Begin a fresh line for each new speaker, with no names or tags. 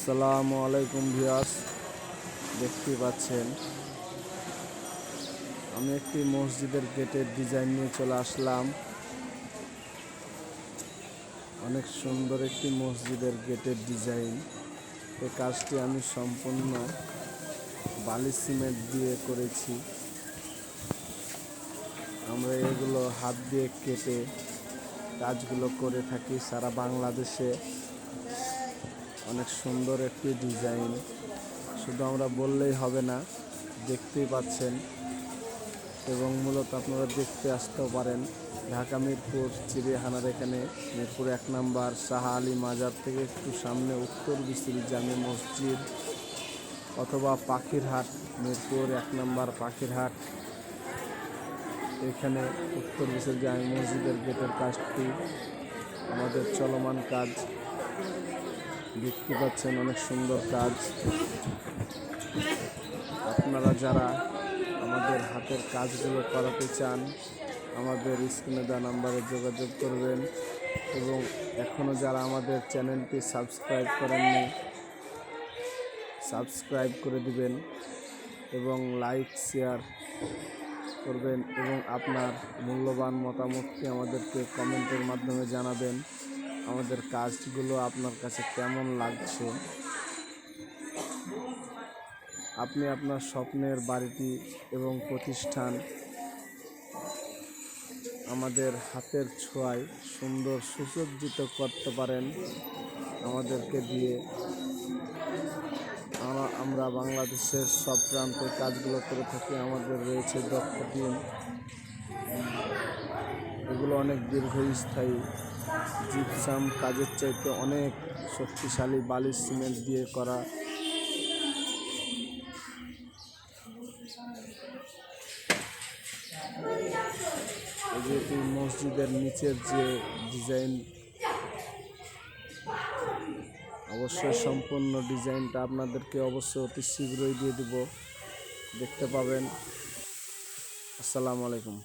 আসসালামু আলাইকুম ভিউয়ার্স, দেখতে পাচ্ছেন আমি একটি মসজিদের গেটের ডিজাইন নিয়ে চলে আসলাম। অনেক সুন্দর একটি মসজিদের গেটের ডিজাইন। এই কাজটি আমি সম্পূর্ণ বালি সিমেন্ট দিয়ে করেছি। আমরা এগুলো হাত দিয়ে কেটে কাজগুলো করে থাকি সারা বাংলাদেশে। অনেক সুন্দর একটি ডিজাইন, শুধু আমরা বললেই হবে না, দেখতেই পাচ্ছেন। এবং মূলত আপনারা দেখতে আসতেও পারেন ঢাকা মিরপুর চিড়িয়াখানার এখানে, মিরপুর 1 নম্বর শাহ আলী মাজার থেকে একটু সামনে উত্তর বিসরি জামে মসজিদ, অথবা পাখিরহাট, মিরপুর 1 নম্বর পাখিরহাট, এখানে উত্তর বিসরি জামে মসজিদের গেটের কাজটি আমাদের চলমান কাজ। দেখতে পাচ্ছেন অনেক সুন্দর কাজ। আপনারা যারা আমাদের হাতের কাজগুলো করাতে চান, আমাদের স্ক্রিনে দেওয়া নাম্বারে যোগাযোগ করবেন। এবং এখনও যারা আমাদের চ্যানেলটি সাবস্ক্রাইব করেননি, সাবস্ক্রাইব করে দিবেন এবং লাইক শেয়ার করবেন এবং আপনার মূল্যবান মতামতটি আমাদেরকে কমেন্টের মাধ্যমে জানাবেন। আমাদের কাজগুলো আপনার কাছে কেমন লাগছে। আপনি আপনার স্বপ্নের বাড়িটি এবং প্রতিষ্ঠান আমাদের হাতের ছোঁয়ায় সুন্দর সুসজ্জিত করতে পারেন আমাদেরকে দিয়ে। আমরা বাংলাদেশের সব প্রান্তে কাজগুলো করে থাকি। আমাদের রয়েছে দক্ষ টিম। এগুলো অনেক দীর্ঘস্থায়ী, জিপসাম কাজের চাইতে অনেক শক্তিশালী বালির সিমেন্ট দিয়ে করা। এই মসজিদের নিচের যে ডিজাইন, অবশ্যই সম্পূর্ণ ডিজাইনটা আপনাদেরকে অবশ্যই অতি শীঘ্রই দিয়ে দেব, দেখতে পাবেন। আসসালামু আলাইকুম।